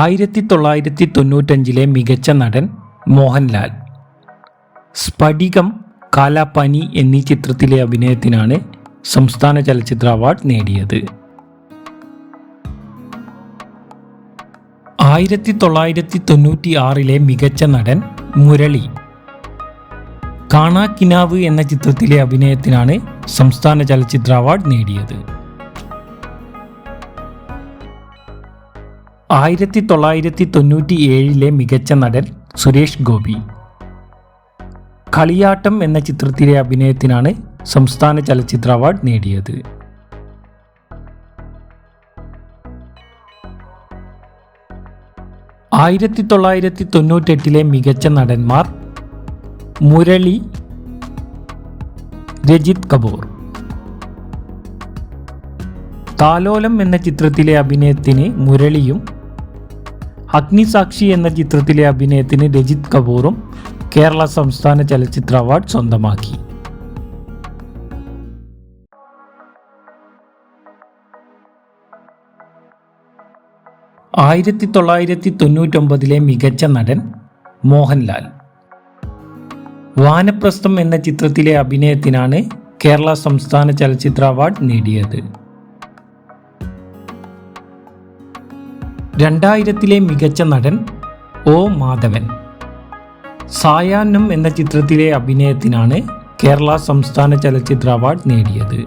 1995 മികച്ച നടൻ മോഹൻലാൽ. സ്ഫടികം, കാലാപാനി എന്നീ ചിത്രത്തിലെ അഭിനയത്തിനാണ് സംസ്ഥാന ചലച്ചിത്ര അവാർഡ് നേടിയത്. 1996 മികച്ച നടൻ മുരളി. കാണാക്കിനാവ് എന്ന ചിത്രത്തിലെ അഭിനയത്തിനാണ് സംസ്ഥാന ചലച്ചിത്ര അവാർഡ് നേടിയത്. 1997 മികച്ച നടൻ സുരേഷ് ഗോപി. കളിയാട്ടം എന്ന ചിത്രത്തിലെ അഭിനയത്തിനാണ് സംസ്ഥാന ചലച്ചിത്ര അവാർഡ് നേടിയത്. 1998 മികച്ച നടന്മാർ മുരളി, രജിത് കപൂർ. താലോലം എന്ന ചിത്രത്തിലെ അഭിനയത്തിന് മുരളിയും അഗ്നിസാക്ഷി എന്ന ചിത്രത്തിലെ അഭിനയത്തിന് രജിത് കപൂറും കേരള സംസ്ഥാന ചലച്ചിത്ര അവാർഡ് സ്വന്തമാക്കി. 1999 മികച്ച നടൻ മോഹൻലാൽ. വാനപ്രസ്ഥം എന്ന ചിത്രത്തിലെ അഭിനയത്തിനാണ് കേരള സംസ്ഥാന ചലച്ചിത്ര അവാർഡ് നേടിയത്. 2000 മികച്ച നടൻ ഒ മാധവൻ. സായാഹ്നം എന്ന ചിത്രത്തിലെ അഭിനയത്തിനാണ് കേരള സംസ്ഥാന ചലച്ചിത്ര അവാർഡ് നേടിയത്.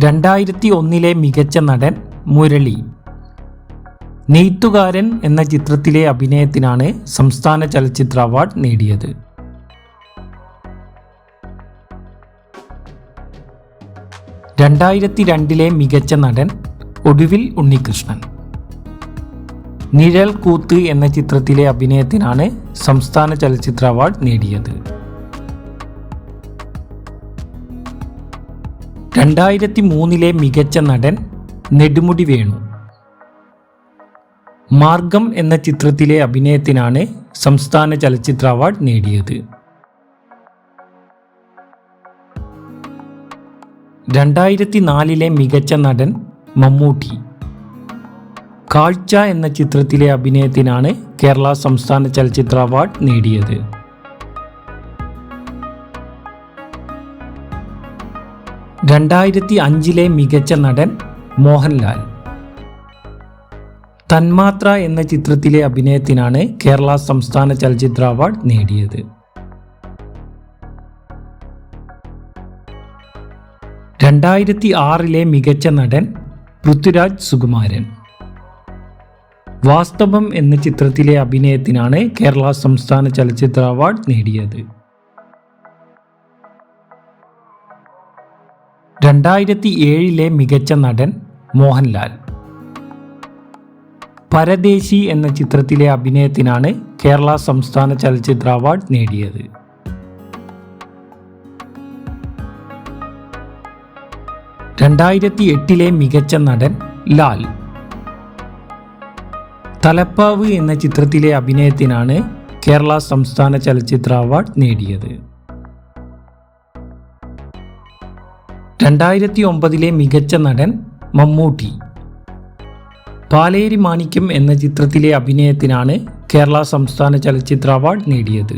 2001 മികച്ച നടൻ മുരളി. നെയ്ത്തുകാരൻ എന്ന ചിത്രത്തിലെ അഭിനയത്തിനാണ് സംസ്ഥാന ചലച്ചിത്ര അവാർഡ് നേടിയത്. 2002 മികച്ച നടൻ ഒടുവിൽ ഉണ്ണികൃഷ്ണൻ. നിഴൽ കൂത്ത് എന്ന ചിത്രത്തിലെ അഭിനയത്തിനാണ് സംസ്ഥാന ചലച്ചിത്ര അവാർഡ് നേടിയത്. 2003 മികച്ച നടൻ നെടുമുടി വേണു. മാർഗം എന്ന ചിത്രത്തിലെ അഭിനയത്തിനാണ് സംസ്ഥാന ചലച്ചിത്ര അവാർഡ് നേടിയത്. 2004 മികച്ച നടൻ മമ്മൂട്ടി. കാഴ്ച എന്ന ചിത്രത്തിലെ അഭിനയത്തിനാണ് കേരള സംസ്ഥാന ചലച്ചിത്ര അവാർഡ് നേടിയത്. 2005 മികച്ച നടൻ മോഹൻലാൽ. തന്മാത്ര എന്ന ചിത്രത്തിലെ അഭിനയത്തിനാണ് കേരള സംസ്ഥാന ചലച്ചിത്ര അവാർഡ് നേടിയത്. 2006 മികച്ച നടൻ പൃഥ്വിരാജ് സുകുമാരൻ. വാസ്തവം എന്ന ചിത്രത്തിലെ അഭിനയത്തിനാണ് കേരള സംസ്ഥാന ചലച്ചിത്ര അവാർഡ് നേടിയത്. 2007 മികച്ച നടൻ മോഹൻലാൽ. പരദേശി എന്ന ചിത്രത്തിലെ അഭിനയത്തിനാണ് കേരള സംസ്ഥാന ചലച്ചിത്ര അവാർഡ് നേടിയത്. 2008 മികച്ച നടൻ ലാൽ. തലപ്പാവ് എന്ന ചിത്രത്തിലെ അഭിനയത്തിനാണ് കേരള സംസ്ഥാന ചലച്ചിത്ര അവാർഡ് നേടിയത്. 2009 മികച്ച നടൻ മമ്മൂട്ടി. പാലേരി മാണിക്യം എന്ന ചിത്രത്തിലെ അഭിനയത്തിനാണ് കേരള സംസ്ഥാന ചലച്ചിത്ര അവാർഡ് നേടിയത്.